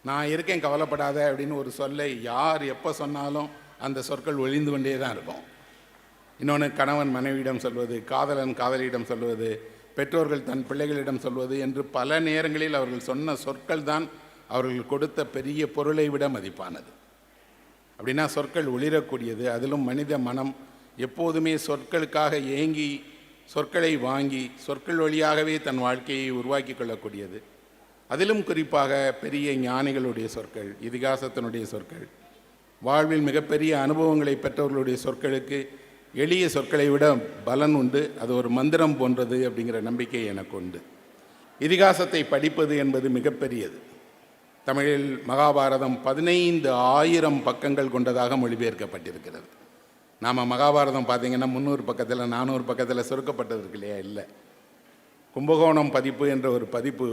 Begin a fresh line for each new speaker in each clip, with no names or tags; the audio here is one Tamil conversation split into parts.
நான் இருக்கேன் கவலைப்படாத அப்படின்னு ஒரு சொல்லை யார் எப்போ சொன்னாலும் அந்த சொற்கள் ஒழிந்து கொண்டே தான் இருக்கும். இன்னொன்று, கணவன் மனைவியிடம் சொல்வது, காதலன் காதலியிடம் சொல்வது, பெற்றோர்கள் தன் பிள்ளைகளிடம் சொல்வது என்று பல நேரங்களில் அவர்கள் சொன்ன சொற்கள் தான் அவர்கள் கொடுத்த பெரிய பொருளை விட மதிப்பானது. அப்படின்னா சொற்கள் ஒளிரக்கூடியது. அதிலும் மனித மனம் எப்போதுமே சொற்களுக்காக ஏங்கி சொற்களை வாங்கி சொற்கள் வழியாகவே தன் வாழ்க்கையை உருவாக்கி கொள்ளக்கூடியது. அதிலும் குறிப்பாக பெரிய ஞானிகளுடைய சொற்கள், இதிகாசத்தினுடைய சொற்கள், வாழ்வில் மிகப்பெரிய அனுபவங்களை பெற்றவர்களுடைய சொற்களுக்கு எளிய சொற்களை விட பலன் உண்டு. அது ஒரு மந்திரம் போன்றது அப்படிங்கிற நம்பிக்கை எனக்கு உண்டு. இதிகாசத்தை படிப்பது என்பது மிகப்பெரியது. தமிழில் மகாபாரதம் 15,000 பக்கங்கள் கொண்டதாக மொழிபெயர்க்கப்பட்டிருக்கிறது. நாம் மகாபாரதம் பார்த்திங்கன்னா 300 பக்கத்தில் 400 பக்கத்தில் சுருக்கப்பட்டது இருக்கு இல்லையா? இல்லை. கும்பகோணம் பதிப்பு என்ற ஒரு பதிப்பு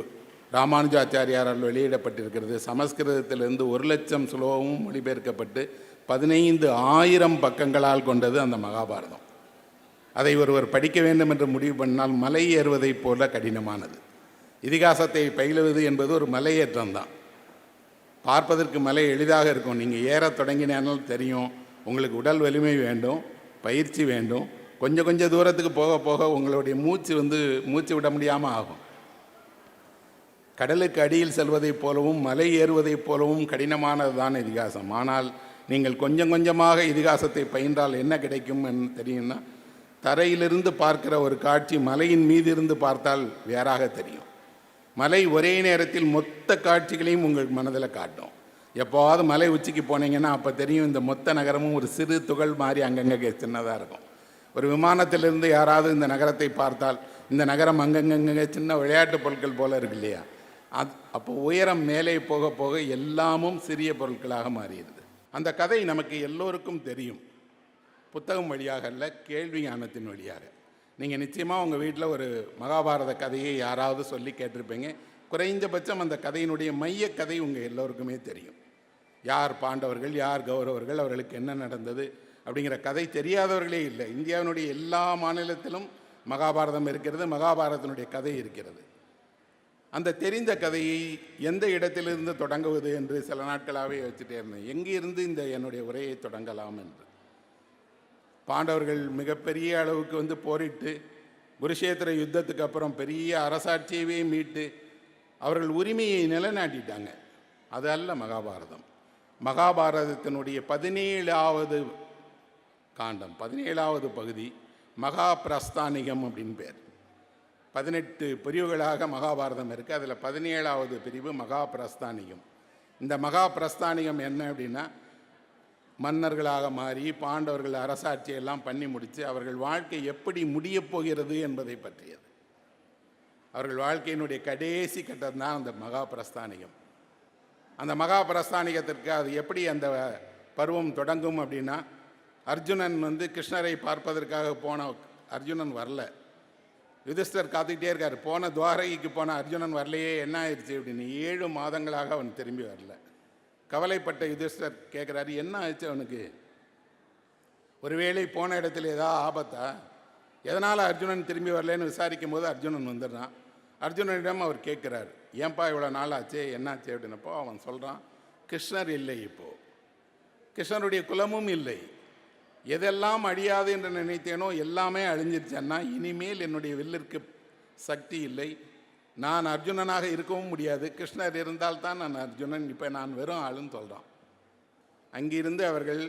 ராமானுஜாச்சாரியாரால் வெளியிடப்பட்டிருக்கிறது. சமஸ்கிருதத்திலிருந்து 1,00,000 ஸ்லோகமும் மொழிபெயர்க்கப்பட்டு 15,000 பக்கங்களால் கொண்டது அந்த மகாபாரதம். அதை ஒருவர் படிக்க வேண்டும் என்று முடிவு பண்ணால் மலை ஏறுவதைப் போல கடினமானது. இதிகாசத்தை பயிலுவது என்பது ஒரு மலையேற்றம்தான். பார்ப்பதற்கு மலை எளிதாக இருக்கும். நீங்கள் ஏற தொடங்கினாலும் தெரியும். உங்களுக்கு உடல் வலிமை வேண்டும், பயிற்சி வேண்டும். கொஞ்சம் கொஞ்சம் தூரத்துக்கு போக போக உங்களுடைய மூச்சு விட முடியாமல் ஆகும். கடலுக்கு அடியில் செல்வதைப் போலவும் மலை ஏறுவதைப் போலவும் கடினமானது தான் இதிகாசம். ஆனால் நீங்கள் கொஞ்சம் கொஞ்சமாக இதிகாசத்தை பயின்றால் என்ன கிடைக்கும் தெரியும்னா, தரையிலிருந்து பார்க்கிற ஒரு காட்சி மலையின் மீது இருந்து பார்த்தால் வேறாக தெரியும். மலை ஒரே நேரத்தில் மொத்த காட்சிகளையும் உங்கள் மனதில் காட்டும். எப்போவாவது மலை உச்சிக்கு போனீங்கன்னா அப்போ தெரியும் இந்த மொத்த நகரமும் ஒரு சிறு துகள் மாதிரி அங்கங்கே சின்னதாக இருக்கும். ஒரு விமானத்திலிருந்து யாராவது இந்த நகரத்தை பார்த்தால் இந்த நகரம் அங்கங்கே சின்ன விளையாட்டு பொருட்கள் போல் இருக்கு இல்லையா? அப்போ உயரம் மேலே போக போக எல்லாமும் சிறிய பொருட்களாக மாறிடுது. அந்த கதை நமக்கு எல்லோருக்கும் தெரியும். புத்தகம் வழியாக அல்ல, கேள்வி ஞானத்தின் வழியாக. நீங்கள் நிச்சயமாக உங்கள் வீட்டில் ஒரு மகாபாரத கதையை யாராவது சொல்லி கேட்டிருப்பீங்க. குறைந்தபட்சம் அந்த கதையினுடைய மைய கதை உங்கள் எல்லோருக்குமே தெரியும். யார் பாண்டவர்கள், யார் கௌரவர்கள், அவர்களுக்கு என்ன நடந்தது அப்படிங்கிற கதை தெரியாதவர்களே இல்லை. இந்தியாவினுடைய எல்லா மாநிலத்திலும் மகாபாரதம் இருக்கிறது, மகாபாரதத்தினுடைய கதை இருக்கிறது. அந்த தெரிந்த கதையை எந்த இடத்திலிருந்து தொடங்குவது என்று சில நாட்களாகவே வச்சுட்டே இருந்தேன். எங்கிருந்து இந்த என்னுடைய உரையை தொடங்கலாம் என்று. பாண்டவர்கள் மிகப்பெரிய அளவுக்கு போரிட்டு குருஷேத்திர யுத்தத்துக்கு அப்புறம் பெரிய அரசாட்சியவே மீட்டு அவர்கள் உரிமையை நிலைநாட்டிட்டாங்க. அது அல்ல மகாபாரதம். மகாபாரதத்தினுடைய 17வது காண்டம், 17வது பகுதி மகாபிரஸ்தானிகம் அப்படின்னு பேர். 18 பிரிவுகளாக மகாபாரதம் இருக்குது. அதில் 17வது பிரிவு மகாபிரஸ்தானிகம். இந்த மகாபிரஸ்தானிகம் என்ன அப்படின்னா, மன்னர்களாக மாறி பாண்டவர்கள் அரசாட்சியெல்லாம் பண்ணி முடித்து அவர்கள் வாழ்க்கை எப்படி முடியப் போகிறது என்பதை பற்றியது. அவர்கள் வாழ்க்கையினுடைய கடைசி கட்டம் தான் அந்த மகாபிரஸ்தானிகம். அந்த மகாபிரஸ்தானிகத்திற்கு அது எப்படி அந்த பருவம் தொடங்கும் அப்படின்னா, அர்ஜுனன் கிருஷ்ணரை பார்ப்பதற்காக போன அர்ஜுனன் வரல. யுதிஷ்டர் காத்துக்கிட்டே இருக்கார். போன துவாரகைக்கு போன அர்ஜுனன் வரலையே, என்ன ஆயிடுச்சு அப்படின்னு. 7 மாதங்களாக அவன் திரும்பி வரல. கவலைப்பட்ட யுதிஷ்டர் கேட்குறாரு, என்ன ஆயிடுச்சு அவனுக்கு? ஒருவேளை போன இடத்துல ஏதாவது ஆபத்தா? எதனால் அர்ஜுனன் திரும்பி வரலன்னு விசாரிக்கும் போது அர்ஜுனன் வந்துடுறான். அர்ஜுனனிடம் அவர் கேட்குறார், ஏன்பா இவ்வளோ நாள் ஆச்சு, என்னாச்சு அப்படின்னப்போ அவன் சொல்கிறான், கிருஷ்ணர் இல்லை, இப்போது கிருஷ்ணருடைய குலமும் இல்லை. எதெல்லாம் அழியாது என்று நினைத்தேனோ எல்லாமே அழிஞ்சிருச்சேன்னா இனிமேல் என்னுடைய வில்லிற்கு சக்தி இல்லை. நான் அர்ஜுனனாக இருக்கவும் முடியாது. கிருஷ்ணர் இருந்தால்தான் நான் அர்ஜுனன். இப்போ நான் வெறும் ஆளுன்னு சொல்கிறான். அங்கிருந்து அவர்கள்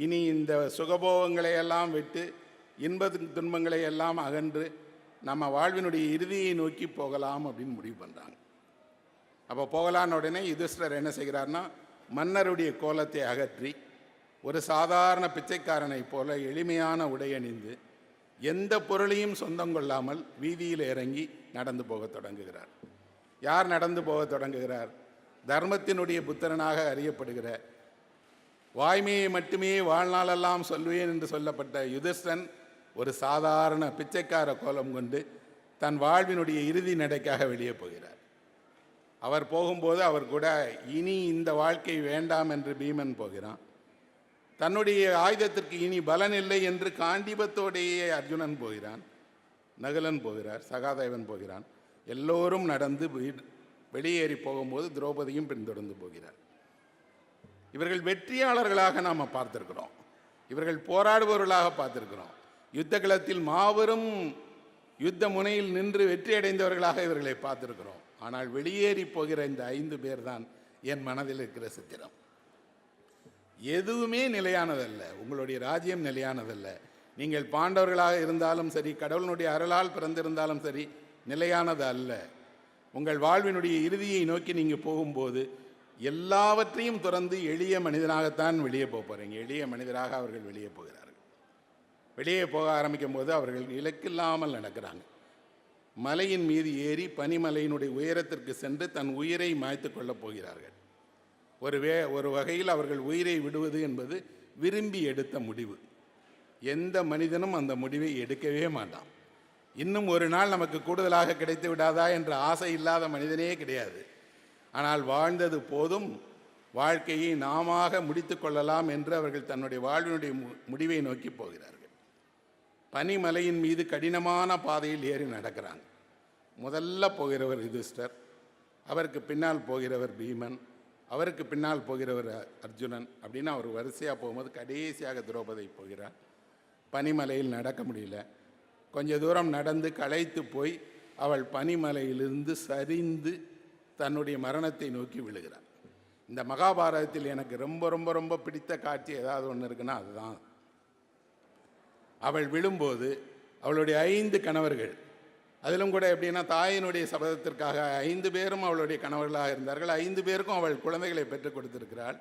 இனி இந்த சுகபோகங்களை எல்லாம் விட்டு இன்பத்தின் துன்பங்களை எல்லாம் அகன்று நம்ம வாழ்வினுடைய இறுதியை நோக்கி போகலாம் அப்படின்னு முடிவு பண்ணுறாங்க. அப்போ போகலான்னு உடனே யுதிஷ்டர் என்ன செய்கிறார்னா, மன்னருடைய கோலத்தை அகற்றி ஒரு சாதாரண பிச்சைக்காரனை போல எளிமையான உடையணிந்து எந்த பொருளையும் சொந்தம் கொள்ளாமல் வீதியில் இறங்கி நடந்து போக தொடங்குகிறார். யார் நடந்து போக தொடங்குகிறார்? தர்மத்தினுடைய புத்திரனாக அறியப்படுகிற, வாய்மையை மட்டுமே வாழ்நாளெல்லாம் சொல்வேன் என்று சொல்லப்பட்ட யுதிஷ்டன் ஒரு சாதாரண பிச்சைக்கார கோலம் கொண்டு தன் வாழ்வினுடைய இறுதி நடைக்காக வெளியே போகிறார். அவர் போகும்போது அவர் கூட இனி இந்த வாழ்க்கை வேண்டாம் என்று பீமன் போகிறான். தன்னுடைய ஆயுதத்திற்கு இனி பலன் இல்லை என்று காண்டிபத்தோடையே அர்ஜுனன் போகிறான். நகுலன் போகிறார், சகாதேவன் போகிறான். எல்லோரும் நடந்து வெளியேறி போகும்போது திரௌபதியும் பின்தொடர்ந்து போகிறார். இவர்கள் வெற்றியாளர்களாக நாம் பார்த்திருக்கிறோம், இவர்கள் போராடுபவர்களாக பார்த்திருக்கிறோம். யுத்த களத்தில் மாபெரும் யுத்த முனையில் நின்று வெற்றி அடைந்தவர்களாக இவர்களை பார்த்திருக்கிறோம். ஆனால் வெளியேறி போகிற இந்த 5 பேர் தான் என் மனதில் இருக்கிற சித்திரம். எதுவுமே நிலையானதல்ல. உங்களுடைய ராஜ்யம் நிலையானதல்ல. நீங்கள் பாண்டவர்களாக இருந்தாலும் சரி, கடவுளுடைய அருளால் பிறந்திருந்தாலும் சரி, நிலையானது அல்ல. உங்கள் வாழ்வினுடைய இறுதியை நோக்கி நீங்கள் போகும்போது எல்லாவற்றையும் துறந்து எளிய மனிதனாகத்தான் வெளியே போகிறீங்க. எளிய மனிதராக அவர்கள் வெளியே போகிறார்கள். வெளியே போக ஆரம்பிக்கும் போது அவர்கள் இலக்கில்லாமல் நடக்கிறாங்க. மலையின் மீது ஏறி பனிமலையினுடைய உயரத்திற்கு சென்று தன் உயிரை மாய்த்து கொள்ளப் போகிறார்கள். ஒரு வகையில் அவர்கள் உயிரை விடுவது என்பது விரும்பி எடுத்த முடிவு. எந்த மனிதனும் அந்த முடிவை எடுக்கவே மாட்டான். இன்னும் ஒரு நாள் நமக்கு கூடுதலாக கிடைத்து விடாதா என்ற ஆசை இல்லாத மனிதனே கிடையாது. ஆனால் வாழ்ந்தது போதும், வாழ்க்கையை நாமாக முடித்து கொள்ளலாம் என்று அவர்கள் தன்னுடைய வாழ்வினுடைய முடிவை நோக்கி போகிறார்கள். பனிமலையின் மீது கடினமான பாதையில் ஏறி நடக்கிறாங்க. முதல்ல போகிறவர் யுதிஷ்டர், அவருக்கு பின்னால் போகிறவர் பீமன், அவருக்கு பின்னால் போகிறவர் அர்ஜுனன். அப்படின்னு அவர் வரிசையாக போகும்போது கடைசியாக திரௌபதி போகிறார். பனிமலையில் நடக்க முடியல. கொஞ்ச தூரம் நடந்து களைத்து போய் அவள் பனிமலையிலிருந்து சரிந்து தன்னுடைய மரணத்தை நோக்கி விழுகிறார். இந்த மகாபாரதத்தில் எனக்கு ரொம்ப ரொம்ப ரொம்ப பிடித்த காட்சி ஏதாவது ஒன்று இருக்குன்னா அதுதான். அவள் விழும்போது அவளுடைய 5 கணவர்கள், அதிலும் கூட எப்படின்னா தாயினுடைய சபதத்திற்காக 5 பேரும் அவளுடைய கணவர்களாக இருந்தார்கள். 5 பேருக்கும் அவள் குழந்தைகளை பெற்றுக் கொடுத்திருக்கிறாள்.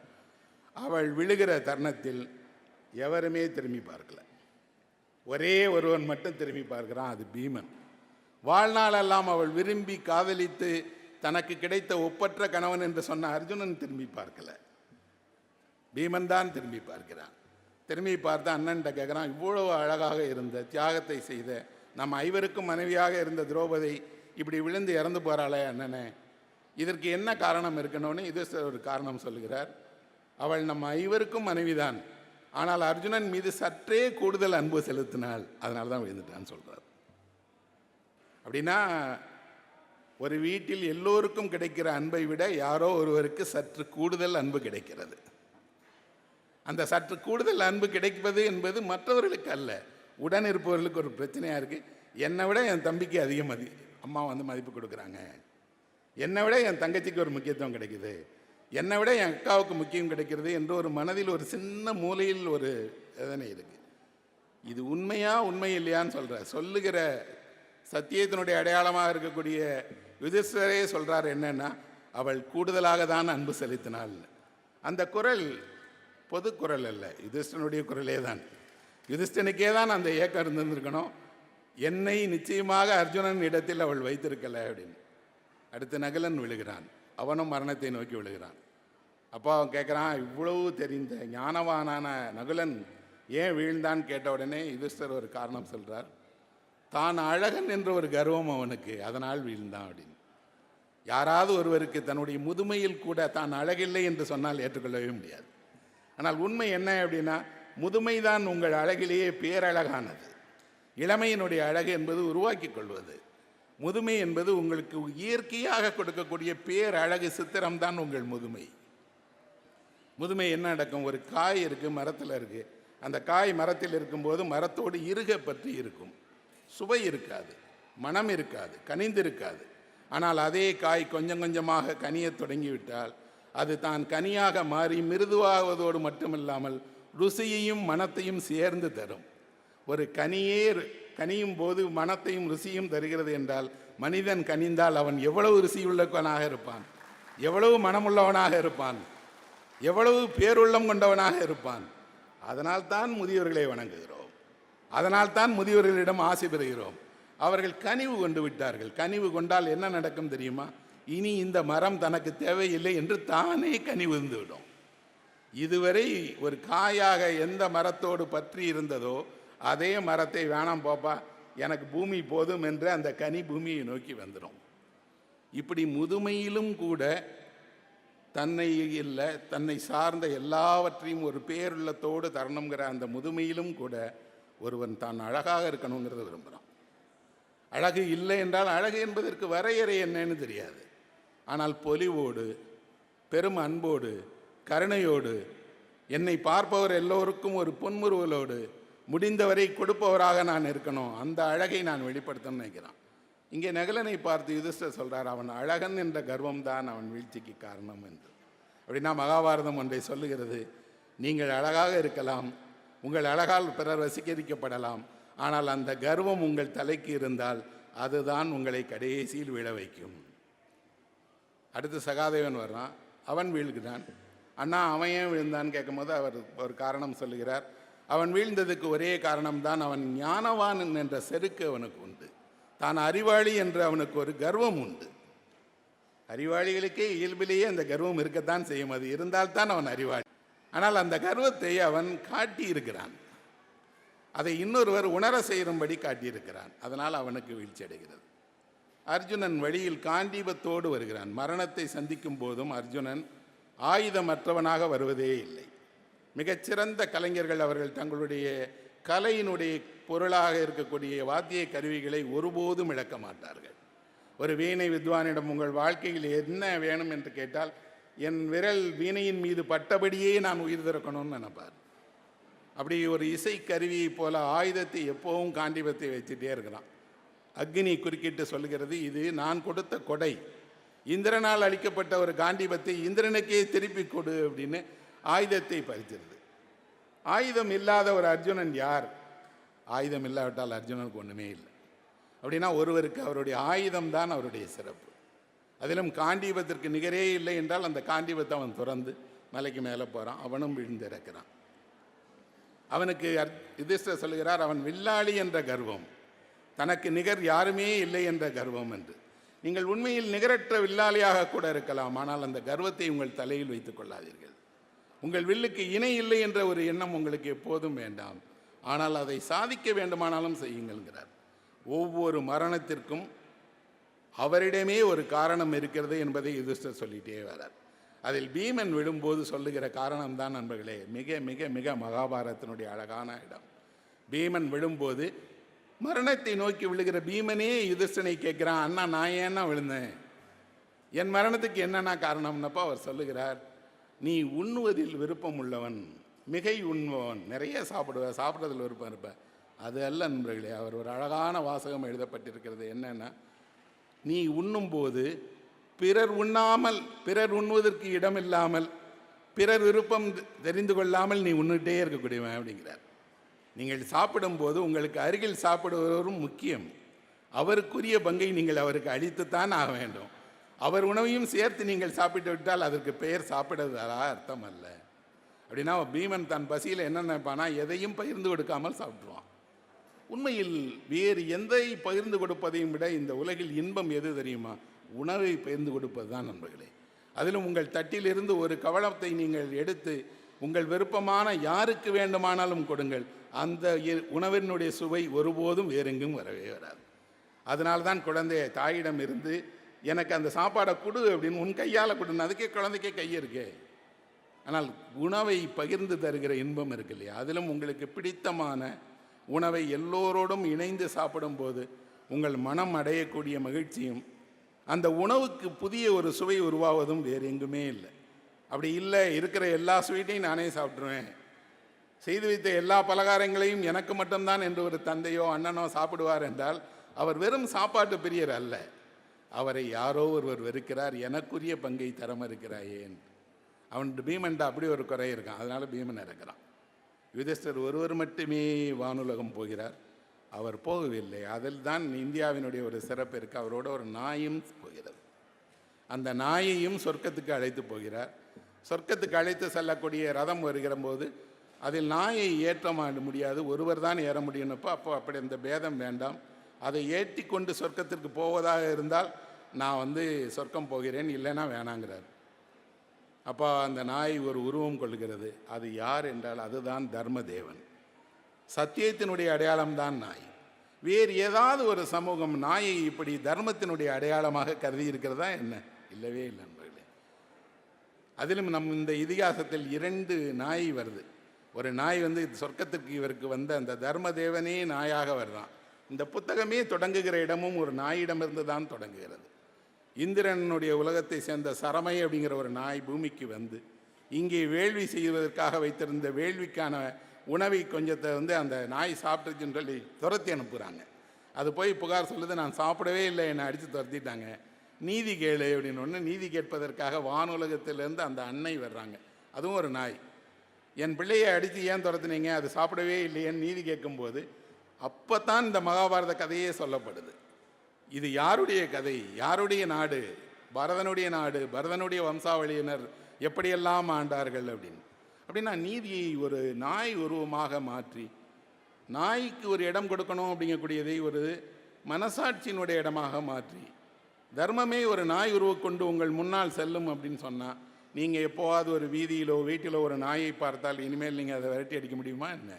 அவள் விழுகிற தருணத்தில் எவருமே திரும்பி பார்க்கல. ஒரே ஒருவன் மட்டும் திரும்பி பார்க்கிறான், அது பீமன். வாழ்நாளெல்லாம் அவள் விரும்பி காதலித்து தனக்கு கிடைத்த ஒப்பற்ற கணவன் என்று சொன்ன அர்ஜுனன் திரும்பி பார்க்கல, பீமன் தான் திரும்பி பார்க்கிறான். திரும்பி பார்த்து அண்ணன்ட்ட கேட்குறான், இவ்வளவு அழகாக இருந்த, தியாகத்தை செய்த, நம்ம 5 மனைவியாக இருந்த திரௌபதி இப்படி விழுந்து இறந்து போகிறாளே அண்ணனே, இதற்கு என்ன காரணம் இருக்கணும்னு இது ஒரு காரணம் சொல்கிறார். அவள் நம்ம 5 மனைவிதான், ஆனால் அர்ஜுனன் மீது சற்றே கூடுதல் அன்பு செலுத்தினாள், அதனால தான் விழுந்துட்டான்னு சொல்கிறார். அப்படின்னா ஒரு வீட்டில் எல்லோருக்கும் கிடைக்கிற அன்பை விட யாரோ ஒருவருக்கு சற்று கூடுதல் அன்பு கிடைக்கிறது. அந்த சற்று கூடுதல் அன்பு கிடைப்பது என்பது மற்றவர்களுக்கு அல்ல, உடன் இருப்பவர்களுக்கு ஒரு பிரச்சனையாக இருக்குது. என்னை விட என் தம்பிக்கு அதிக அம்மா மதிப்பு கொடுக்குறாங்க, என்னை விட என் தங்கச்சிக்கு ஒரு முக்கியத்துவம் கிடைக்குது, என்னை விட என் அக்காவுக்கு முக்கியம் கிடைக்கிறது என்று ஒரு மனதில் ஒரு சின்ன மூலையில் ஒரு வேதனை இருக்குது. இது உண்மையா உண்மை இல்லையான்னு சொல்லுகிற சத்தியத்தினுடைய அடையாளமாக இருக்கக்கூடிய யுதிஷ்டரே சொல்கிறார் என்னன்னா, அவள் கூடுதலாக தான் அன்பு செலுத்தினாள். அந்த குரல் பொது குரல் அல்ல, யுதிஷ்டனுடைய குரலே தான். யுதிஷ்டனுக்கே தான் அந்த ஏக்கம் இருந்திருக்கணும், என்னை நிச்சயமாக அர்ஜுனன் இடத்தில் அவள் வைத்திருக்கலை அப்படின்னு. அடுத்து நகுலன் விழுகிறான், அவனும் மரணத்தை நோக்கி விழுகிறான். அப்போ அவன் கேட்குறான், இவ்வளவு தெரிந்த ஞானவானான நகுலன் ஏன் வீழ்ந்தான்னு கேட்ட உடனே யுதிஷ்டர் ஒரு காரணம் சொல்கிறார், தான் அழகன் என்ற ஒரு கர்வம் அவனுக்கு, அதனால் வீழ்ந்தான் அப்படின்னு. யாராவது ஒருவருக்கு தன்னுடைய முதுமையில் கூட தான் அழகில்லை என்று சொன்னால் ஏற்றுக்கொள்ளவே முடியாது. ஆனால் உண்மை என்ன அப்படின்னா, முதுமைதான் உங்கள் அழகிலேயே பேரழகானது. இளமையினுடைய அழகு என்பது உருவாக்கி கொள்வது, முதுமை என்பது உங்களுக்கு இயற்கையாக கொடுக்கக்கூடிய பேரழகு சித்திரம்தான் உங்கள் முதுமை. முதுமை என்ன நடக்கும், ஒரு காய் இருக்குது, மரத்தில் இருக்குது, அந்த காய் மரத்தில் இருக்கும்போது மரத்தோடு இறுக பற்றி இருக்கும், சுவை இருக்காது, மனம் இருக்காது, கனிந்திருக்காது. ஆனால் அதே காய் கொஞ்சம் கொஞ்சமாக கனிய தொடங்கிவிட்டால் அது தான் கனியாக மாறி மிருதுவாகுவதோடு மட்டுமில்லாமல் ருசியையும் மனத்தையும் சேர்ந்து தரும். ஒரு கனியே கனியும் போது மனத்தையும் ருசியும் தருகிறது என்றால், மனிதன் கனிந்தால் அவன் எவ்வளவு ருசியுள்ளவனாக இருப்பான், எவ்வளவு மனமுள்ளவனாக இருப்பான், எவ்வளவு பேருள்ளம் கொண்டவனாக இருப்பான். அதனால்தான் முதியவர்களை வணங்குகிறோம், அதனால்தான் முதியவர்களிடம் ஆசை பெறுகிறோம். அவர்கள் கனிவு கொண்டு விட்டார்கள். கனிவு கொண்டால் என்ன நடக்கும் தெரியுமா, இனி இந்த மரம் தனக்கு தேவையில்லை என்று தானே கனிவு வந்துவிடும். இதுவரை ஒரு காயாக எந்த மரத்தோடு பற்றி இருந்ததோ அதே மரத்தை வேணாம் போப்பா, எனக்கு பூமி போதும் என்று அந்த கனி பூமியை நோக்கி வந்துடும். இப்படி முதுமையிலும் கூட தன்னை இல்லை, தன்னை சார்ந்த எல்லாவற்றையும் ஒரு பேருள்ளத்தோடு தரணுங்கிற அந்த முதுமையிலும் கூட ஒருவன் தான் அழகாக இருக்கணுங்கிறத விரும்புகிறான். அழகு இல்லை என்றால் அழகு என்பதற்கு வரையறை என்னன்னு தெரியாது. ஆனால் பொலிவோடு, பெரும் அன்போடு, கருணையோடு, என்னை பார்ப்பவர் எல்லோருக்கும் ஒரு புன்முறுவலோடு முடிந்தவரை கொடுப்பவராக நான் இருக்கணும், அந்த அழகை நான் வெளிப்படுத்தணும்னு நினைக்கிறான். இங்கே நகுலனை பார்த்து யுதிஷ்டர் சொல்கிறார், அவன் அழகன் என்ற கர்வம் தான் அவன் வீழ்ச்சிக்கு காரணம் என்று. அப்படின்னா மகாபாரதம் ஒன்றை சொல்லுகிறது, நீங்கள் அழகாக இருக்கலாம், உங்கள் அழகால் பிறர் வசீகரிக்கப்படலாம், ஆனால் அந்த கர்வம் உங்கள் தலைக்கு இருந்தால் அதுதான் உங்களை கடைசியில் விழ வைக்கும். அடுத்து சகாதேவன் வர்றான், அவன் வீழ்கிறான். அண்ணா அவன் ஏன் விழுந்தான்னு கேட்கும்போது அவர் ஒரு காரணம் சொல்லுகிறார். அவன் வீழ்ந்ததுக்கு ஒரே காரணம்தான், அவன் ஞானவான் என்ற செருக்கு அவனுக்கு உண்டு, தான் அறிவாளி என்று அவனுக்கு ஒரு கர்வம் உண்டு. அறிவாளிகளுக்கே இயல்பிலேயே அந்த கர்வம் இருக்கத்தான் செய்யும், அது இருந்தால்தான் அவன் அறிவாளி. ஆனால் அந்த கர்வத்தை அவன் காட்டியிருக்கிறான், அதை இன்னொருவர் உணர செய்யும்படி காட்டியிருக்கிறான், அதனால் அவனுக்கு வீழ்ச்சி அடைகிறது. அர்ஜுனன் வழியில் காண்டீபத்தோடு வருகிறான். மரணத்தை சந்திக்கும் போதும் அர்ஜுனன் ஆயுதமற்றவனாக வருவதே இல்லை. மிகச்சிறந்த கலைஞர்கள் அவர்கள் தங்களுடைய கலையினுடைய பொருளாக இருக்கக்கூடிய வாத்திய கருவிகளை ஒருபோதும் இழக்க மாட்டார்கள். ஒரு வீணை வித்வானிடம் உங்கள் வாழ்க்கையில் என்ன வேணும் என்று கேட்டால், என் விரல் வீணையின் மீது பட்டபடியே நான் உயிர் திறக்கணும்னு நினைப்பார். அப்படி ஒரு இசை கருவியை போல ஆயுதத்தை எப்போவும் காண்டீபத்தை வச்சுட்டே இருக்கிறான். அக்னி குறுக்கிட்டு சொல்லுகிறது, இது நான் கொடுத்த கொடை, இந்திரனால் அளிக்கப்பட்ட ஒரு காண்டீபத்தை இந்திரனுக்கே திருப்பி கொடு அப்படின்னு ஆயுதத்தை பறிச்சிருது. ஆயுதம் இல்லாத ஒரு அர்ஜுனன் யார்? ஆயுதம் இல்லாவிட்டால் அர்ஜுனனுக்கு ஒன்றுமே இல்லை. அப்படின்னா ஒருவருக்கு அவருடைய ஆயுதம் தான் அவருடைய சிறப்பு. அதிலும் காண்டீபத்திற்கு நிகரே இல்லை என்றால் அந்த காண்டீபத்தை அவன் துறந்து மலைக்கு மேலே போகிறான், அவனும் விழுந்து இறக்கிறான். அவனுக்கு யுதிஷ்டர் சொல்கிறார், அவன் வில்லாளி என்ற கர்வம், தனக்கு நிகர் யாருமே இல்லை என்ற கர்வம் என்று. நீங்கள் உண்மையில் நிகரற்ற வில்லாளியாக கூட இருக்கலாம், ஆனால் அந்த கர்வத்தை உங்கள் தலையில் வைத்துக் கொள்ளாதீர்கள். உங்கள் வில்லுக்கு இணை இல்லை என்ற ஒரு எண்ணம் உங்களுக்கு எப்போதும் வேண்டாம், ஆனால் அதை சாதிக்க வேண்டுமானாலும் செய்யுங்கள்ங்கிறார். ஒவ்வொரு மரணத்திற்கும் அவரிடமே ஒரு காரணம் இருக்கிறது என்பதை யுதிஷ்டர் சொல்லிகிட்டே வரார். அதில் பீமன் விழும்போது சொல்லுகிற காரணம்தான் நண்பர்களே மிக மிக மிக மகாபாரதத்தினுடைய அழகான இடம். பீமன் விழும்போது மரணத்தை நோக்கி விழுகிற பீமனே யுதிஷ்டனை கேட்குறான், அண்ணா நான் ஏன்னா விழுந்தேன், என் மரணத்துக்கு என்னென்ன காரணம்னப்போ அவர் சொல்லுகிறார், நீ உண்ணுவதில் விருப்பம் உள்ளவன், மிகை உண்பவன், நிறைய சாப்பிட்றதில் விருப்பம் இருப்ப, அது அல்ல நண்பர்களே. அவர் ஒரு அழகான வாசகம் எழுதப்பட்டிருக்கிறது, என்னென்னா, நீ உண்ணும்போது பிறர் உண்ணாமல், பிறர் உண்ணுவதற்கு இடமில்லாமல், பிறர் விருப்பம் தெரிந்து கொள்ளாமல் நீ உண்ணுகிட்டே இருக்கக்கூடியவன் அப்படிங்கிறார். நீங்கள் சாப்பிடும்போது உங்களுக்கு அருகில் சாப்பிடுவதும் முக்கியம், அவருக்குரிய பங்கை நீங்கள் அவருக்கு அளித்துத்தான் ஆக வேண்டும். அவர் உணவையும் சேர்த்து நீங்கள் சாப்பிட்டு விட்டால் அதற்கு பெயர் சாப்பிடுவதா அர்த்தம் அல்ல. அப்படின்னா பீமன் தன் பசியில் என்ன நினைப்பானா, எதையும் பகிர்ந்து கொடுக்காமல் சாப்பிடுவான். உண்மையில் வேறு எதை பகிர்ந்து கொடுப்பதையும் விட இந்த உலகில் இன்பம் எது தெரியுமா? உணவை பகிர்ந்து கொடுப்பது தான் நண்பர்களே. அதிலும் உங்கள் தட்டிலிருந்து ஒரு கவளத்தை நீங்கள் எடுத்து உங்கள் விருப்பமான யாருக்கு வேண்டுமானாலும் கொடுங்கள், அந்த உணவினுடைய சுவை ஒருபோதும் வேறெங்கும் வரவே வராது. அதனால்தான் குழந்தைய தாயிடம் இருந்து எனக்கு அந்த சாப்பாடை கொடு அப்படின்னு உன் கையால் கொடுன்னு, அதுக்கே குழந்தைக்கே கை இருக்கே. ஆனால் உணவை பகிர்ந்து தருகிற இன்பம் இருக்கு இல்லையா, அதிலும் உங்களுக்கு பிடித்தமான உணவை எல்லோரோடும் இணைந்து சாப்பிடும்போது உங்கள் மனம் அடையக்கூடிய மகிழ்ச்சியும் அந்த உணவுக்கு புதிய ஒரு சுவை உருவாவதும் வேறு எங்குமே இல்லை. அப்படி இல்லை, இருக்கிற எல்லா ஸ்வீட்டையும் நானே சாப்பிட்ருவேன், செய்து வைத்த எல்லா பலகாரங்களையும் எனக்கு மட்டும்தான் என்று ஒரு தந்தையோ அண்ணனோ சாப்பிடுவார் என்றால் அவர் வெறும் சாப்பாட்டு பிரியர் அல்ல, அவரை யாரோ ஒருவர் வெறுக்கிறார், எனக்குரிய பங்கை தர மறுக்கிறாயேன். அவன் பீமன்ட்ட அப்படி ஒரு குறை இருக்கான், அதனால் பீமன் இறக்கிறான். யுதிஷ்டர் ஒருவர் மட்டுமே வானுலகம் போகிறார், அவர் போகவில்லை. அதில் தான் இந்தியாவினுடைய ஒரு சிறப்பு இருக்குது, அவரோட ஒரு நாயும் போகிறது. அந்த நாயையும் சொர்க்கத்துக்கு அழைத்து போகிறார். சொர்க்கத்துக்கு அழைத்து செல்லக்கூடிய ரதம் வருகிற போது அதில் நாயை ஏற்ற முடியாது, ஒருவர் தான் ஏற முடியும்னப்போ, அப்போ அப்படி அந்த பேதம் வேண்டாம், அதை ஏற்றி கொண்டு சொர்க்கத்திற்கு போவதாக இருந்தால் நான் சொர்க்கம் போகிறேன், இல்லைன்னா வேணாங்கிறார். அப்போ அந்த நாய் ஒரு உருவம் கொள்கிறது. அது யார் என்றால் அதுதான் தர்மதேவன். சத்தியத்தினுடைய அடையாளம்தான் நாய். வேறு ஏதாவது ஒரு சமூகம் நாயை இப்படி தர்மத்தினுடைய அடையாளமாக கருதி இருக்கிறதா என்ன? இல்லவே இல்லை நண்பர்களே. அதிலும் இந்த இதிகாசத்தில் 2 நாய் வருது. ஒரு நாய் சொர்க்கத்துக்கு இவருக்கு அந்த தர்மதேவனே நாயாக வர்றான். இந்த புத்தகமே தொடங்குகிற இடமும் ஒரு நாயிடமிருந்து தான் தொடங்குகிறது. இந்திரனுடைய உலகத்தை சேர்ந்த சரமை அப்படிங்கிற ஒரு நாய் பூமிக்கு வந்து இங்கே வேள்வி செய்வதற்காக வைத்திருந்த வேள்விக்கான உணவை கொஞ்சத்தை அந்த நாய் சாப்பிட்டுச்சுன்னு சொல்லி துரத்தி அனுப்புகிறாங்க. அது போய் புகார் சொல்லுது, நான் சாப்பிடவே இல்லை, என்னை அடித்து துரத்திட்டாங்க, நீதி கேளு அப்படின்னு. ஒன்று நீதி கேட்பதற்காக வானுலகத்திலேருந்து அந்த அன்னை வர்றாங்க, அதுவும் ஒரு நாய். என் பிள்ளையை அடித்து ஏன் துரத்துனீங்க, அது சாப்பிடவே இல்லையேன்னு நீதி கேட்கும்போது அப்போ தான் இந்த மகாபாரத கதையே சொல்லப்படுது. இது யாருடைய கதை, யாருடைய நாடு? பரதனுடைய நாடு, பரதனுடைய வம்சாவளியினர் எப்படியெல்லாம் ஆண்டார்கள் அப்படின்னா நீதியை ஒரு நாய் உருவமாக மாற்றி, நாய்க்கு ஒரு இடம் கொடுக்கணும் அப்படிங்கக்கூடியதை ஒரு மனசாட்சியினுடைய இடமாக மாற்றி, தர்மமே ஒரு நாய் உருவக்கொண்டு உங்கள் முன்னால் செல்லும் அப்படின்னு சொன்னால், நீங்கள் எப்போவாது ஒரு வீதியிலோ வீட்டிலோ ஒரு நாயை பார்த்தால் இனிமேல் நீங்கள் அதை விரட்டி அடிக்க முடியுமா என்ன?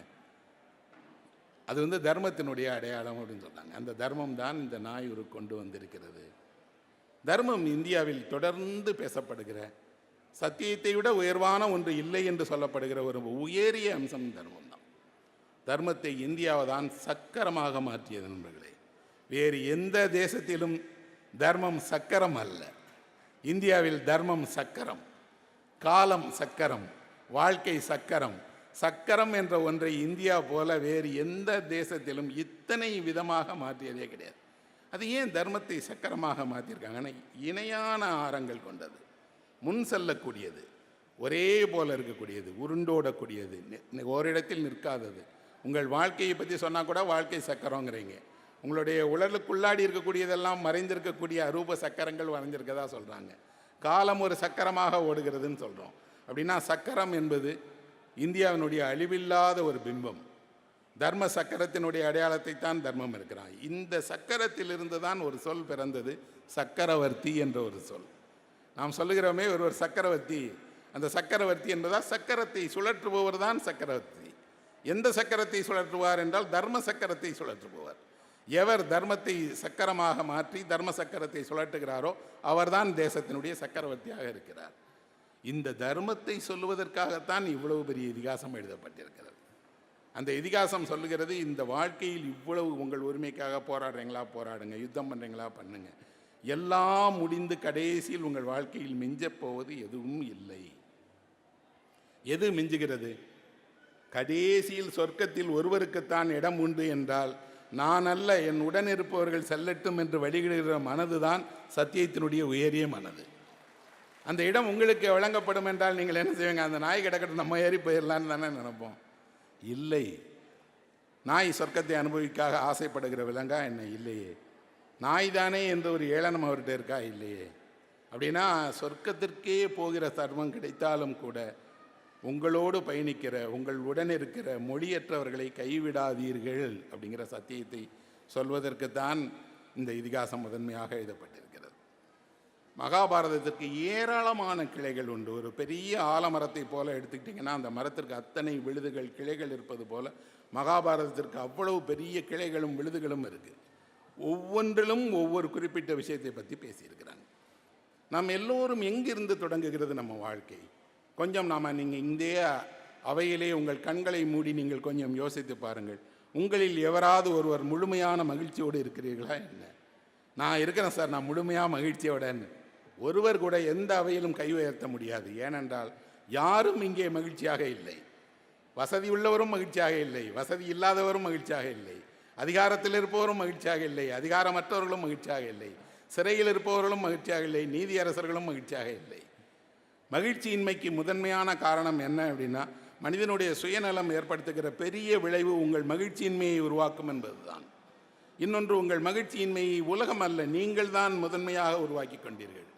அது தர்மத்தினுடைய அடையாளம் அப்படின்னு சொன்னாங்க. அந்த தர்மம் தான் இந்த நாய் கொண்டு வந்திருக்கிறது. தர்மம் இந்தியாவில் தொடர்ந்து பேசப்படுகிற, சத்தியத்தை விட உயர்வான ஒன்று இல்லை என்று சொல்லப்படுகிற ஒரு உயரிய அம்சம் தர்மம் தான். தர்மத்தை இந்தியாவை தான் சக்கரமாக மாற்றியது நண்பர்களே. வேறு எந்த தேசத்திலும் தர்மம் சக்கரம் அல்ல. இந்தியாவில் தர்மம் சக்கரம், காலம் சக்கரம், வாழ்க்கை சக்கரம். சக்கரம் என்ற ஒன்றை இந்தியா போல வேறு எந்த தேசத்திலும் இத்தனை விதமாக மாற்றியதே கிடையாது. அது ஏன் தர்மத்தை சக்கரமாக மாற்றியிருக்காங்கன்னா, இணையான ஆரங்கள் கொண்டது, முன் செல்லக்கூடியது, ஒரே போல இருக்கக்கூடியது, உருண்டோடக்கூடியது, ஓரிடத்தில் நிற்காதது. உங்கள் வாழ்க்கையை பற்றி சொன்னால் கூட வாழ்க்கை சக்கரங்கிறீங்க. உங்களுடைய உடலுக்குள்ளாடி இருக்கக்கூடியதெல்லாம் மறைந்திருக்கக்கூடிய அரூப சக்கரங்கள் வரைஞ்சிருக்கதா சொல்கிறாங்க. காலம் ஒரு சக்கரமாக ஓடுகிறதுன்னு சொல்கிறோம். அப்படின்னா சக்கரம் என்பது இந்தியாவினுடைய அழிவில்லாத ஒரு பிம்பம். தர்ம சக்கரத்தினுடைய அடையாளத்தை தான் தர்மம் இருக்கிறான். இந்த சக்கரத்திலிருந்து தான் ஒரு சொல் பிறந்தது, சக்கரவர்த்தி என்ற ஒரு சொல். நாம் சொல்லுகிறோமே ஒருவர் சக்கரவர்த்தி, அந்த சக்கரவர்த்தி என்பதால் சக்கரத்தை சுழற்றுபவர் தான் சக்கரவர்த்தி. எந்த சக்கரத்தை சுழற்றுவார் என்றால் தர்ம சக்கரத்தை சுழற்றுபவர். எவர் தர்மத்தை சக்கரமாக மாற்றி தர்ம சக்கரத்தை சுழற்றுகிறாரோ அவர்தான் தேசத்தினுடைய சக்கரவர்த்தியாக இருக்கிறார். இந்த தர்மத்தை சொல்லுவதற்காகத்தான் இவ்வளவு பெரிய இதிகாசம் எழுதப்பட்டிருக்கிறது. அந்த இதிகாசம் சொல்லுகிறது, இந்த வாழ்க்கையில் இவ்வளவு உங்கள் உரிமைக்காக போராடுறீங்களா, போராடுங்க, யுத்தம் பண்ணுறீங்களா, பண்ணுங்க, எல்லாம் முடிந்து கடைசியில் உங்கள் வாழ்க்கையில் மிஞ்சப் போவது எதுவும் இல்லை. எது மிஞ்சுகிறது? கடைசியில் சொர்க்கத்தில் ஒருவருக்குத்தான் இடம் உண்டு என்றால், நான் அல்ல என் உடன் இருப்பவர்கள் செல்லட்டும் என்று வழிகிடுகிற மனதுதான் சத்தியத்தினுடைய உயரிய மனது. அந்த இடம் உங்களுக்கு வழங்கப்படும் என்றால் நீங்கள் என்ன செய்வீங்க? அந்த நாய் கிடக்கட்டும், நம்ம ஏறி போயிடலான்னு தானே நினைப்போம். இல்லை, நாய் சொர்க்கத்தை அனுபவிக்காக ஆசைப்படுகிற விலங்கா என்ன? இல்லையே. நாய் தானே என்ற ஒரு ஏளனம் அவர்கிட்ட இருக்கா? இல்லையே. அப்படின்னா சொர்க்கத்திற்கே போகிற தர்மம் கிடைத்தாலும் கூட உங்களோடு பயணிக்கிற, உங்கள் உடன் இருக்கிற மொழியற்றவர்களை கைவிடாதீர்கள் அப்படிங்கிற சத்தியத்தை சொல்வதற்குத்தான் இந்த இதிகாசம் முதன்மையாக எழுதப்பட்டிருக்கிறது. மகாபாரதத்திற்கு ஏராளமான கிளைகள் உண்டு. ஒரு பெரிய ஆலமரத்தை போல எடுத்துக்கிட்டிங்கன்னா அந்த மரத்திற்கு அத்தனை விழுதுகள், கிளைகள் இருப்பது போல மகாபாரதத்திற்கு அவ்வளவு பெரிய கிளைகளும் விழுதுகளும் இருக்குது. ஒவ்வொன்றிலும் ஒவ்வொரு குறிப்பிட்ட விஷயத்தை பற்றி பேசியிருக்கிறாங்க. நாம் எல்லோரும் எங்கிருந்து தொடங்குகிறது நம்ம வாழ்க்கை? கொஞ்சம் நீங்கள் இந்திய அவையிலே உங்கள் கண்களை மூடி நீங்கள் கொஞ்சம் யோசித்து பாருங்கள். உங்களில் எவராது ஒருவர் முழுமையான மகிழ்ச்சியோடு இருக்கிறீர்களா என்ன? நான் இருக்கிறேன் சார், நான் முழுமையாக மகிழ்ச்சியோடன்னு ஒருவர் கூட எந்த அவையிலும் கை உயர்த்த முடியாது. ஏனென்றால் யாரும் இங்கே மகிழ்ச்சியாக இல்லை. வசதி உள்ளவரும் மகிழ்ச்சியாக இல்லை, வசதி இல்லாதவரும் மகிழ்ச்சியாக இல்லை, அதிகாரத்தில் இருப்பவரும் மகிழ்ச்சியாக இல்லை, அதிகாரமற்றவர்களும் மகிழ்ச்சியாக இல்லை, சிறையில் இருப்பவர்களும் மகிழ்ச்சியாக இல்லை, நீதியரசர்களும் மகிழ்ச்சியாக இல்லை. மகிழ்ச்சியின்மைக்கு முதன்மையான காரணம் என்ன அப்படின்னா, மனிதனுடைய சுயநலம் ஏற்படுத்துகிற பெரிய விளைவு உங்கள் மகிழ்ச்சியின்மையை உருவாக்கும் என்பதுதான். இன்னொன்று, உங்கள் மகிழ்ச்சியின்மையை உலகம் அல்ல, நீங்கள் தான் முதன்மையாக உருவாக்கி கொண்டீர்கள்.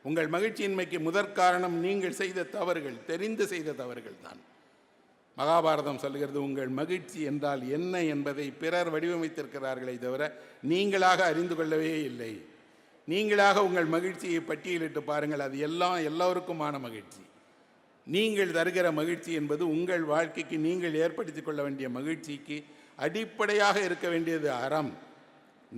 உங்கள் மகிழ்ச்சியின்மைக்கு முதற் காரணம் நீங்கள் செய்த தவறுகள், தெரிந்து செய்த தவறுகள் தான். மகாபாரதம் சொல்லுகிறது, உங்கள் மகிழ்ச்சி என்றால் என்ன என்பதை பிறர் வடிவமைத்திருக்கிறார்களே தவிர நீங்களாக அறிந்து கொள்ளவே இல்லை. நீங்களாக உங்கள் மகிழ்ச்சியை பட்டியலிட்டு பாருங்கள், அது எல்லோருக்குமான மகிழ்ச்சி. நீங்கள் தருகிற மகிழ்ச்சி என்பது உங்கள் வாழ்க்கைக்கு நீங்கள் ஏற்படுத்தி கொள்ள வேண்டிய மகிழ்ச்சிக்கு அடிப்படையாக இருக்க வேண்டியது அறம்,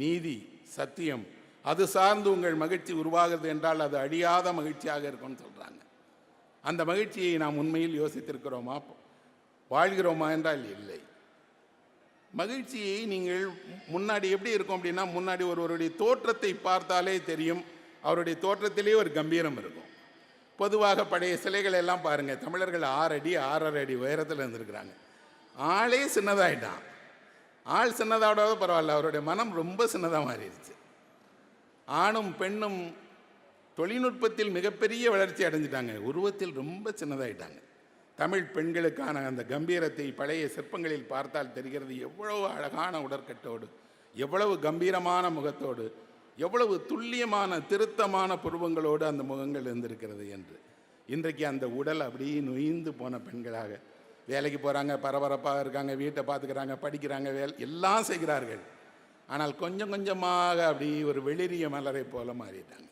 நீதி, சத்தியம். அது சார்ந்து உங்கள் மகிழ்ச்சி உருவாகிறது என்றால் அது அழியாத மகிழ்ச்சியாக இருக்கும்னு சொல்கிறாங்க. அந்த மகிழ்ச்சியை நாம் உண்மையில் யோசித்திருக்கிறோமா, வாழ்கிறோமா என்றால் இல்லை. மகிழ்ச்சியை நீங்கள் முன்னாடி எப்படி இருக்கும் அப்படின்னா, முன்னாடி ஒருவருடைய தோற்றத்தை பார்த்தாலே தெரியும் அவருடைய தோற்றத்திலே ஒரு கம்பீரம் இருக்கும். பொதுவாக பழைய சிலைகள் எல்லாம் பாருங்கள், தமிழர்கள் 6 அடி 6.5 அடி உயரத்தில் இருந்திருக்கிறாங்க. ஆளே சின்னதாயிட்டான். ஆள் சின்னதாவோட பரவாயில்ல, அவருடைய மனம் ரொம்ப சின்னதாக மாறிடுச்சு. ஆணும் பெண்ணும் தொழில்நுட்பத்தில் மிகப்பெரிய வளர்ச்சி அடைஞ்சிட்டாங்க, உருவத்தில் ரொம்ப சின்னதாயிட்டாங்க. தமிழ் பெண்களுக்கான அந்த கம்பீரத்தை பழைய சிற்பங்களில் பார்த்தால் தெரிகிறது. எவ்வளவு அழகான உடற்கட்டோடு, எவ்வளவு கம்பீரமான முகத்தோடு, எவ்வளவு துல்லியமான திருத்தமான புருவங்களோடு அந்த முகங்கள் இருந்திருக்கிறது என்று. இன்றைக்கு அந்த உடல் அப்படியே நொய்ந்து போன பெண்களாக வேலைக்கு போகிறாங்க, பரபரப்பாக இருக்காங்க, வீட்டை பார்த்துக்கிறாங்க, படிக்கிறாங்க, எல்லாம் செய்கிறார்கள். ஆனால் கொஞ்சம் கொஞ்சமாக அப்படி ஒரு வெளிரிய மலரை போல மாறிட்டாங்க.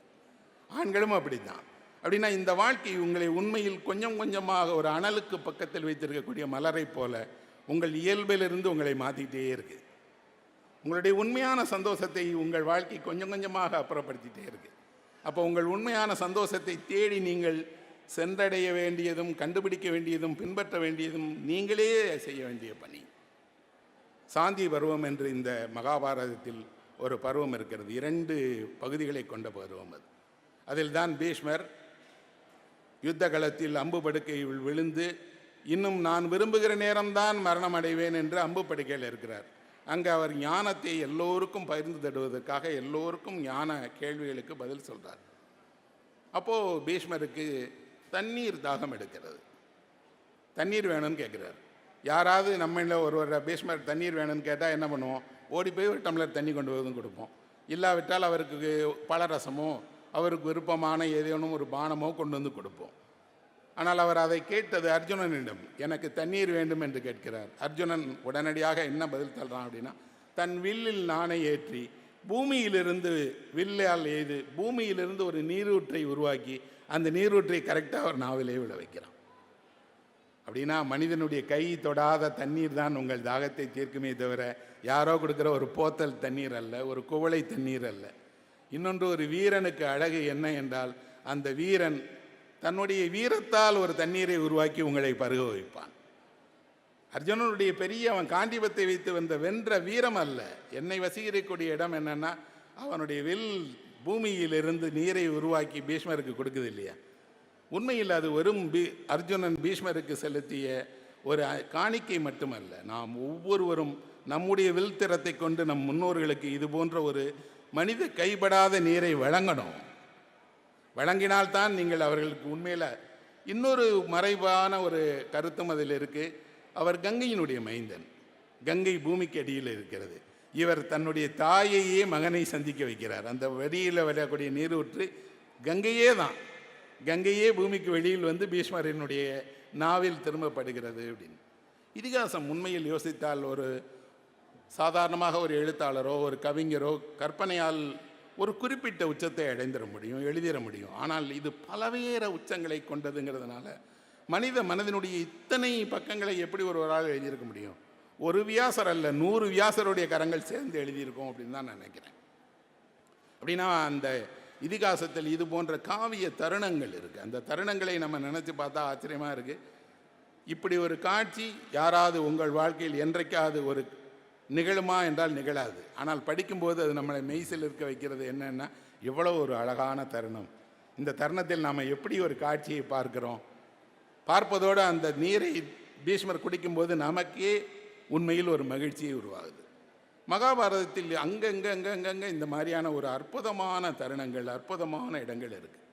ஆண்களும் அப்படி தான். அப்படின்னா இந்த வாழ்க்கை உங்களை உண்மையில் கொஞ்சம் கொஞ்சமாக ஒரு அனலுக்கு பக்கத்தில் வைத்திருக்கக்கூடிய மலரை போல உங்கள் இயல்பிலிருந்து உங்களை மாற்றிக்கிட்டே இருக்குது. உங்களுடைய உண்மையான சந்தோஷத்தை உங்கள் வாழ்க்கை கொஞ்சம் கொஞ்சமாக அப்புறப்படுத்திகிட்டே இருக்குது. அப்போ உங்கள் உண்மையான சந்தோஷத்தை தேடி நீங்கள் சென்றடைய வேண்டியதும், கண்டுபிடிக்க வேண்டியதும், பின்பற்ற வேண்டியதும் நீங்களே செய்ய வேண்டிய பணி. சாந்தி பருவம் என்று இந்த மகாபாரதத்தில் ஒரு பருவம் இருக்கிறது. 2 பகுதிகளை கொண்ட பருவம் அது. அதில் தான் பீஷ்மர் யுத்த களத்தில் அம்பு படுக்கையில் விழுந்து இன்னும் நான் விரும்புகிற நேரம்தான் மரணம் அடைவேன் என்று அம்பு படுக்கையில் இருக்கிறார். அங்கே அவர் ஞானத்தை எல்லோருக்கும் பகிர்ந்து தருவதற்காக எல்லோருக்கும் ஞான கேள்விகளுக்கு பதில் சொல்கிறார். அப்போது பீஷ்மருக்கு தண்ணீர் தாகம் எடுக்கிறது. தண்ணீர் வேணும்னு கேட்குறார். யாராவது நம்மள ஒருவர் பீஷ்மர் தண்ணீர் வேணும்னு கேட்டால் என்ன பண்ணுவோம்? ஓடி போய் ஒரு டம்ளர் தண்ணி கொண்டு வந்து கொடுப்போம். இல்லாவிட்டால் அவருக்கு பழரசமோ அவருக்கு விருப்பமான ஏதேனும் ஒரு பானமோ கொண்டு வந்து கொடுப்போம். ஆனால் அவர் அதை கேட்டது அர்ஜுனனிடம், எனக்கு தண்ணீர் வேண்டும் என்று கேட்கிறார். அர்ஜுனன் உடனடியாக என்ன பதில் தள்ளுறான் அப்படின்னா, தன் வில்லில் நாணை ஏற்றி பூமியிலிருந்து வில்லால் எய்து பூமியிலிருந்து ஒரு நீரூற்றை உருவாக்கி அந்த நீரூற்றை கரெக்டாக அவர் நாவிலே விழ வைக்கிறான். அப்படின்னா மனிதனுடைய கை தொடாத தண்ணீர் தான் உங்கள் தாகத்தை தீர்க்குமே தவிர யாரோ கொடுக்குற ஒரு போத்தல் தண்ணீர் அல்ல, ஒரு குவளை தண்ணீர் அல்ல. இன்னொன்று, ஒரு வீரனுக்கு அழகு என்ன என்றால் அந்த வீரன் தன்னுடைய வீரத்தால் ஒரு தண்ணீரை உருவாக்கி உங்களை பருக வைப்பான். அர்ஜுனனுடைய பெரிய அவன் காண்டிபத்தை வைத்து வந்த வென்ற வீரம் அல்ல. என்னை வசீகரிக்கக்கூடிய இடம் என்னன்னா, அவனுடைய வில் பூமியிலிருந்து நீரை உருவாக்கி பீஷ்மருக்கு கொடுக்குது இல்லையா? உண்மையில் அது வெறும் அர்ஜுனன் பீஷ்மருக்கு செலுத்திய ஒரு காணிக்கை மட்டுமல்ல. நாம் ஒவ்வொருவரும் நம்முடைய வில் திறத்தை கொண்டு நம் முன்னோர்களுக்கு இது போன்ற ஒரு மனித கைப்படாத நீரை வழங்கணும். வழங்கினால்தான் நீங்கள் அவர்களுக்கு உண்மையில் இன்னொரு மறைவான ஒரு கருத்தும் அதில் இருக்குது. அவர் கங்கையினுடைய மைந்தன். கங்கை பூமிக்கு அடியில் இருக்கிறது. இவர் தன்னுடைய தாயையே மகனை சந்திக்க வைக்கிறார். அந்த வெளியில் வரக்கூடிய நீரூற்று கங்கையே தான். கங்கையே பூமிக்கு வெளியில் வந்து பீஷ்மரினுடைய நாவில் திரும்பப்படுகிறது அப்படின்னு. இதிகாசம் உண்மையில் யோசித்தால் ஒரு சாதாரணமாக ஒரு எழுத்தாளரோ ஒரு கவிஞரோ கற்பனையால் ஒரு குறிப்பிட்ட உச்சத்தை அடைந்திட முடியும், எழுதிட முடியும். ஆனால் இது பலவேறு உச்சங்களை கொண்டதுங்கிறதுனால மனித மனதினுடைய இத்தனை பக்கங்களை எப்படி ஒருவரால் எழுதியிருக்க முடியும்? ஒரு வியாசர் அல்ல, 100 வியாசருடைய கரங்கள் சேர்ந்து எழுதியிருக்கோம் அப்படின்னு தான் நான் நினைக்கிறேன். அப்படின்னா அந்த இதிகாசத்தில் இது போன்ற காவிய தருணங்கள் இருக்குது. அந்த தருணங்களை நம்ம நினச்சி பார்த்தா ஆச்சரியமாக இருக்குது. இப்படி ஒரு காட்சி யாராவது உங்கள் வாழ்க்கையில் என்றைக்காவது ஒரு நிகழுமா என்றால் நிகழாது. ஆனால் படிக்கும்போது அது நம்மளை மெய்சில் இருக்க வைக்கிறது. என்னென்னா, எவ்வளோ ஒரு அழகான தருணம். இந்த தருணத்தில் நாம் எப்படி ஒரு காட்சியை பார்க்கிறோம். பார்ப்பதோடு அந்த நீரை பீஷ்மர் குடிக்கும்போது நமக்கே உண்மையில் ஒரு மகிழ்ச்சியை உருவாகுது. மகாபாரதத்தில் அங்கங்கே இந்த மாதிரியான ஒரு அற்புதமான தருணங்கள், அற்புதமான இடங்கள் இருக்குது.